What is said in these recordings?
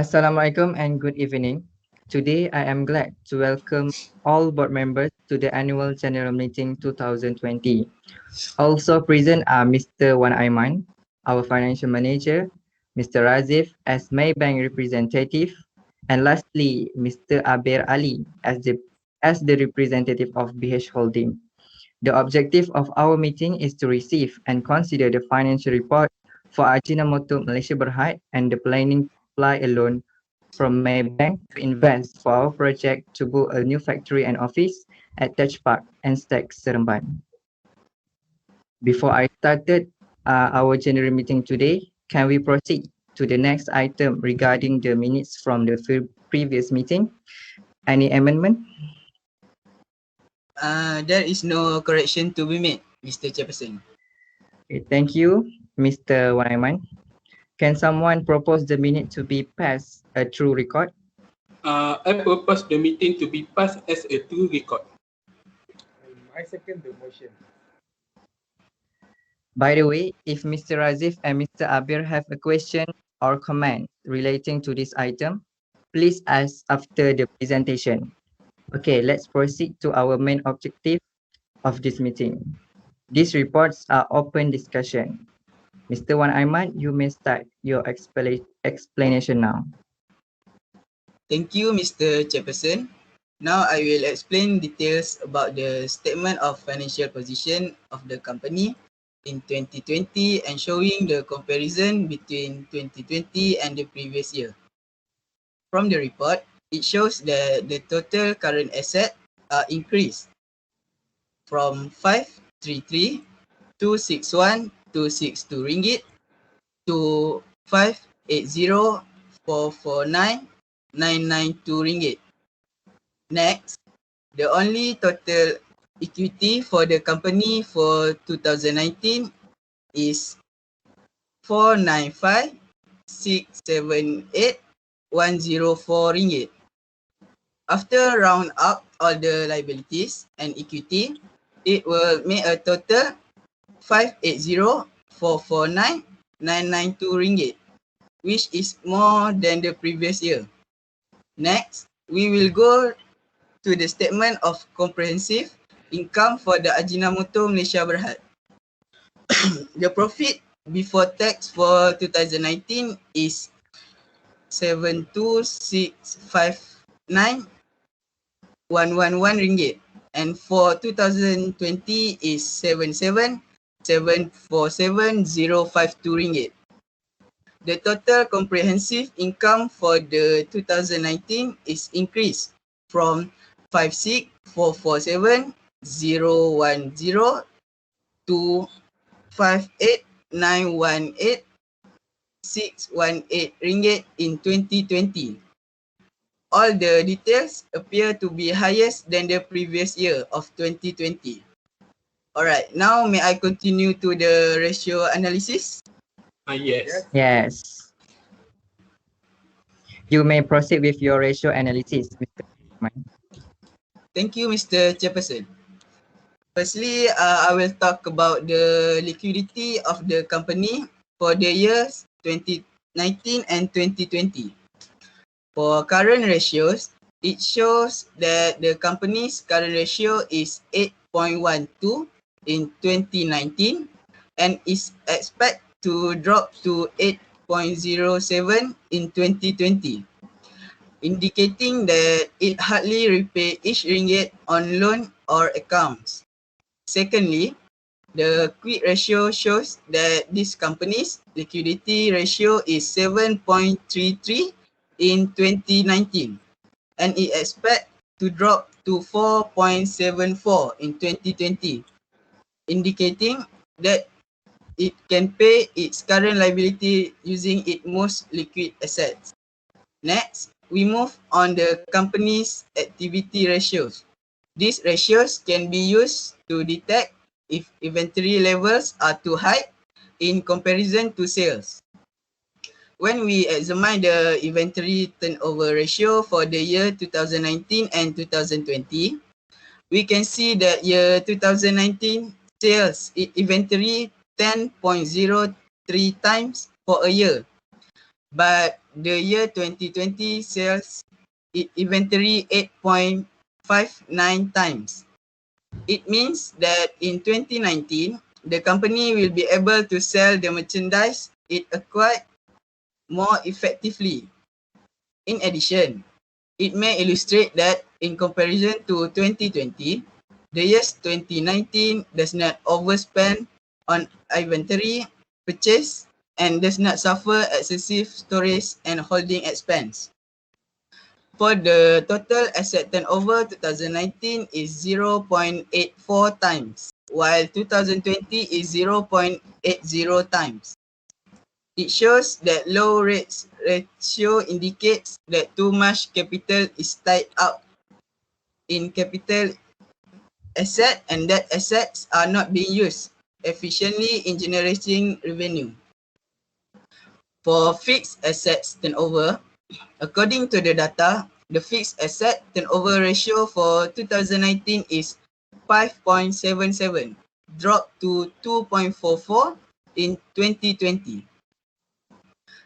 Assalamualaikum and good evening. Today, I am glad to welcome all board members to the annual general meeting 2020. Also present are Mr. Wan AIMAN, our financial manager, Mr. Razif as Maybank representative, and lastly, Mr. ABIR Ali as the representative of BH Holding. The objective of our meeting is to receive and consider the financial report for Ajinomoto Malaysia Berhad and the planning to apply a loan from Maybank to invest for our project to build a new factory and office at Touch Park and Stack Seremban. Before I started our general meeting today, can we proceed to the next item regarding the minutes from the previous meeting? Any amendment? There is no correction to be made, Mr. Chairperson. Okay, thank you, Mr. Wanaiman. Can someone propose the minute to be passed a true record? I propose the meeting to be passed as a true record. I second the motion. By the way, if Mr. Razif and Mr. Abir have a question or comment relating to this item, please ask after the presentation. Okay, let's proceed to our main objective of this meeting. These reports are open discussion. Mr. Wan Aiman, you may start your explanation now. Thank you, Mr. Chairperson. Now I will explain details about the statement of financial position of the company in 2020 and showing the comparison between 2020 and the previous year. From the report, it shows that the total current asset are increased from 533,261,262 ringgit to 580,449,992 ringgit. Next, the only total equity for the company for 2019 is 495,678,104 ringgit. After round up all the liabilities and equity, it will make a total 580,449,992 ringgit, which is more than the previous year. Next, we will go to the statement of comprehensive income for the Ajinomoto Malaysia Berhad. The profit before tax for 2019 is 72,659,111 ringgit, and for 2020 is 77,747,052 ringgit. The total comprehensive income for the 2019 is increased from 56,447,010 to 58,918,618 ringgit in 2020. All the details appear to be highest than the previous year of 2020. Alright, now may I continue to the ratio analysis? Yes. Yes. You may proceed with your ratio analysis, Mr. Aiman. Thank you, Mr. Chairperson. Firstly, I will talk about the liquidity of the company for the years 2019 and 2020. For current ratios, it shows that the company's current ratio is 8.12 in 2019 and is expected to drop to 8.07 in 2020, indicating that it hardly repay each ringgit on loan or accounts. Secondly, the quick ratio shows that this company's liquidity ratio is 7.33 in 2019 and it expects to drop to 4.74 in 2020, indicating that it can pay its current liability using its most liquid assets. Next, we move on the company's activity ratios. These ratios can be used to detect if inventory levels are too high in comparison to sales. When we examine the inventory turnover ratio for the year 2019 and 2020, we can see that year 2019 sales inventory 10.03 times for a year, but the year 2020 sells inventory 8.59 times. It means that in 2019, the company will be able to sell the merchandise it acquired more effectively. In addition, it may illustrate that in comparison to 2020, the year's 2019 does not overspend on inventory purchase and does not suffer excessive storage and holding expense. For the total asset turnover, 2019 is 0.84 times, while 2020 is 0.80 times. It shows that low rates ratio indicates that too much capital is tied up in capital asset and that assets are not being used efficiently in generating revenue. For fixed assets turnover, according to the data, the fixed asset turnover ratio for 2019 is 5.77, dropped to 2.44 in 2020.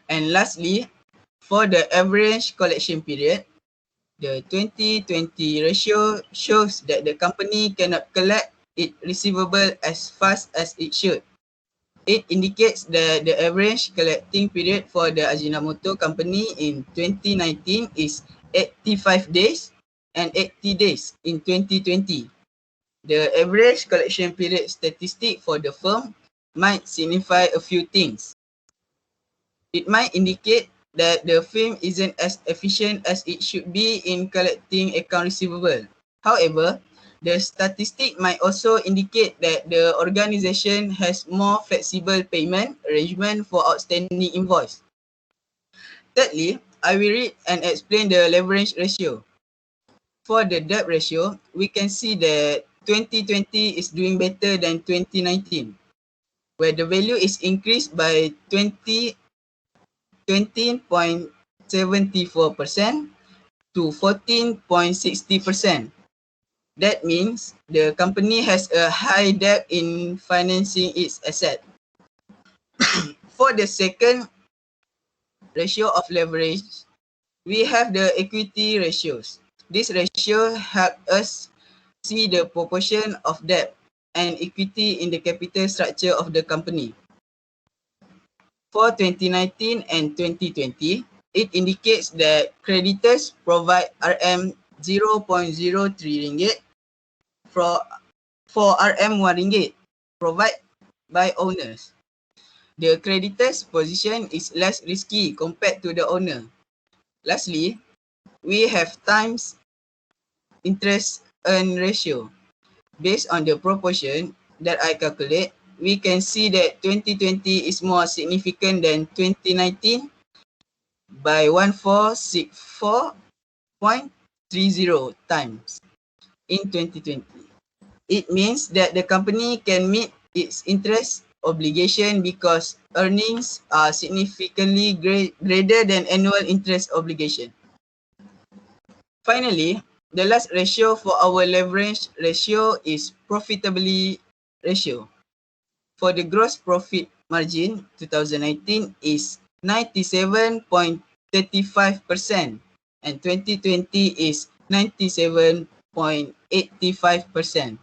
And lastly, for the average collection period, the 2020 ratio shows that the company cannot collect its receivable as fast as it should. It indicates that the average collecting period for the Ajinomoto company in 2019 is 85 days and 80 days in 2020. The average collection period statistic for the firm might signify a few things. It might indicate that the firm isn't as efficient as it should be in collecting account receivable. However, the statistic might also indicate that the organisation has more flexible payment arrangement for outstanding invoice. Thirdly, I will read and explain the leverage ratio. For the debt ratio, we can see that 2020 is doing better than 2019, where the value is increased by 20.74% to 14.60%. That means the company has a high debt in financing its asset. For the second ratio of leverage, we have the equity ratios. This ratio helps us see the proportion of debt and equity in the capital structure of the company. For 2019 and 2020, it indicates that creditors provide RM0.03 for RM1 provided by owners. The creditor's position is less risky compared to the owner. Lastly, we have times interest earn ratio. Based on the proportion that I calculate, we can see that 2020 is more significant than 2019 by 1464.30 times in 2020. It means that the company can meet its interest obligation because earnings are significantly greater than annual interest obligation. Finally, the last ratio for our leverage ratio is profitability ratio. For the gross profit margin, 2019 is 97.35% and 2020 is 97.85%.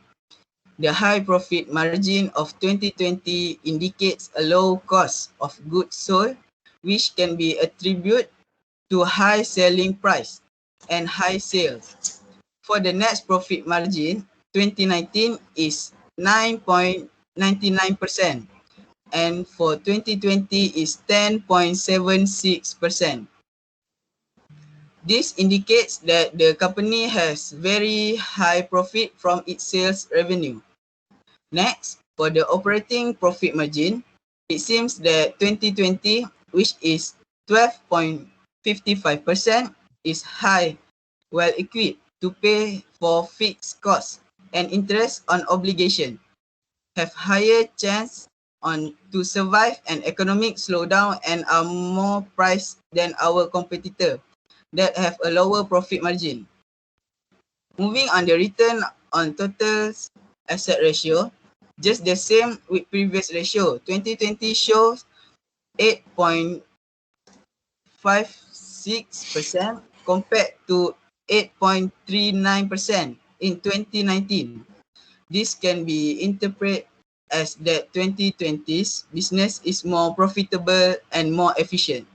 The high profit margin of 2020 indicates a low cost of goods sold, which can be attributed to high selling price and high sales. For the net profit margin, 2019 is 9.99% and for 2020 is 10.76%. This indicates that the company has very high profit from its sales revenue. Next, for the operating profit margin, it seems that 2020, which is 12.55%, is high, well equipped to pay for fixed costs and interest on obligation, have higher chance to survive an economic slowdown and are more priced than our competitor that have a lower profit margin. Moving on the return on total asset ratio, just the same with previous ratio. 2020 shows 8.09 8.56% compared to 8.39% in 2019. This can be interpreted as that 2020's business is more profitable and more efficient.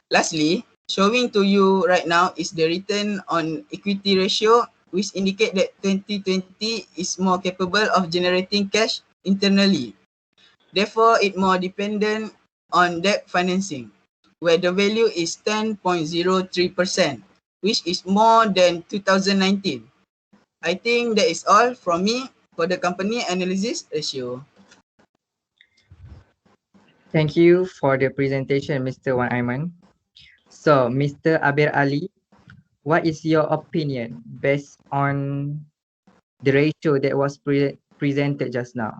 Lastly, showing to you right now is the return on equity ratio, which indicate that 2020 is more capable of generating cash internally. Therefore, it more dependent on debt financing, where the value is 10.03%, which is more than 2019. I think that is all from me for the company analysis ratio. Thank you for the presentation, Mr. Wan Aiman. So, Mr. Abir Ali, what is your opinion based on the ratio that was presented just now?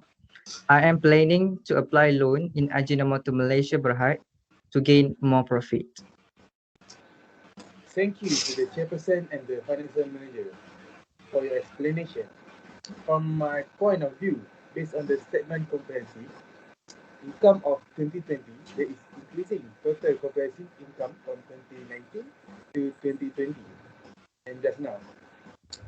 I am planning to apply loan in Ajinomoto Malaysia Berhad to gain more profit. Thank you to the chairperson and the financial manager for your explanation. From my point of view, based on the statement comprehensive income of 2020, there is increasing total comprehensive income from 2019 to 2020. And just now,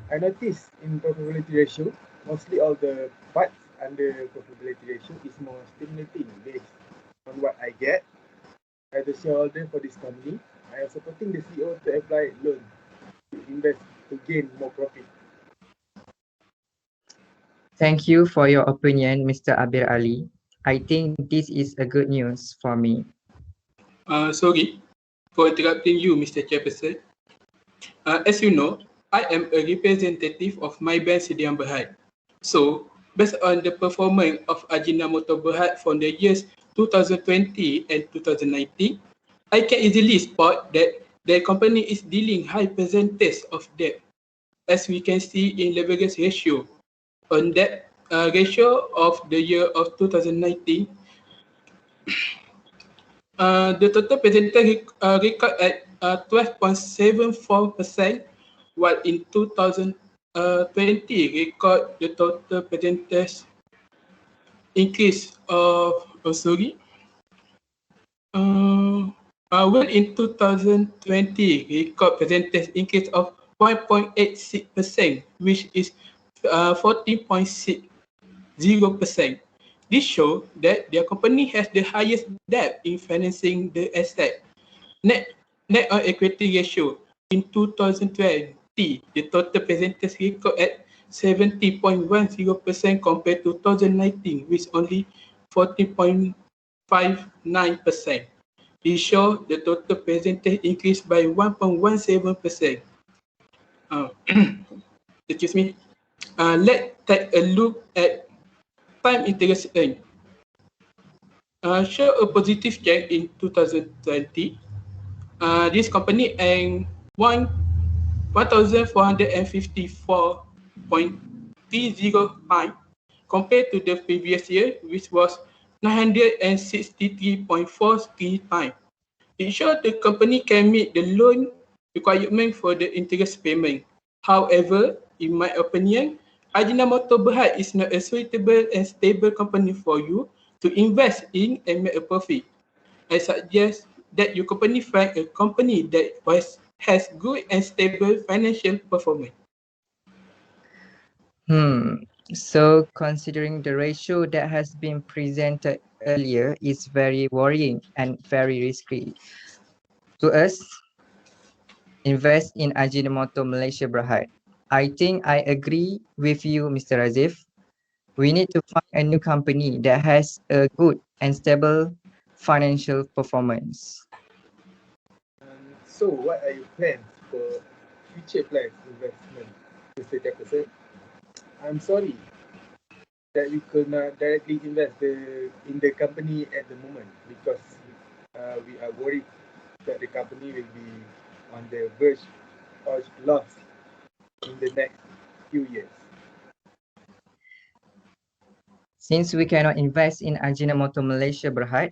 I noticed in profitability ratio, mostly all the parts under profitability ratio is more stimulating based on what I get as a shareholder for this company. I am supporting the CEO to apply loan to invest to gain more profit. Thank you for your opinion, Mr. Abir Ali. I think this is a good news for me. Sorry for interrupting you, Mr. Chairperson. As you know, I am a representative of my bank Sdn Berhad. So, based on the performance of Ajinomoto Berhad for the years 2020 and 2019, I can easily spot that the company is dealing high percentage of debt, as we can see in leverage ratio. On that ratio of the year of 2019, the total percentage record at 12.74%, while in 2020 record the total percentage increase of well in 2020 record percentage increase of 1.86%, which is 14.60%. This shows that their company has the highest debt in financing the asset. Net on equity ratio in 2020, the total percentage record at 70.10% compared to 2019, which only 14.59%. This shows the total percentage increased by 1.17%. Excuse me. Let's take a look at time interest earned. Show a positive change in 2020. This company earned 1,454.30 compared to the previous year, which was 963.43 times. It shows the company can meet the loan requirement for the interest payment. However, in my opinion, Ajinomoto Berhad is not a suitable and stable company for you to invest in and make a profit. I suggest that your company find a company that has good and stable financial performance. So considering the ratio that has been presented earlier is very worrying and very risky. To us, invest in Ajinomoto Malaysia Berhad. I think I agree with you, Mr. Razif. We need to find a new company that has a good and stable financial performance. So, what are your plans for future plans investment, Mr. Jefferson? I'm sorry that we could not directly invest in the company at the moment because we are worried that the company will be on the verge of loss in the next few years. Since we cannot invest in Ajinomoto Malaysia Berhad,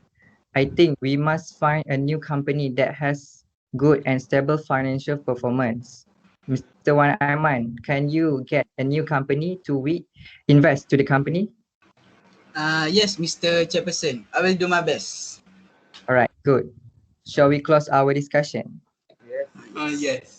I think we must find a new company that has good and stable financial performance. Mr. Wan Aiman, can you get a new company to invest to the company? Yes, Mr. Chairperson. I will do my best. All right, good. Shall we close our discussion? Yes. Yes.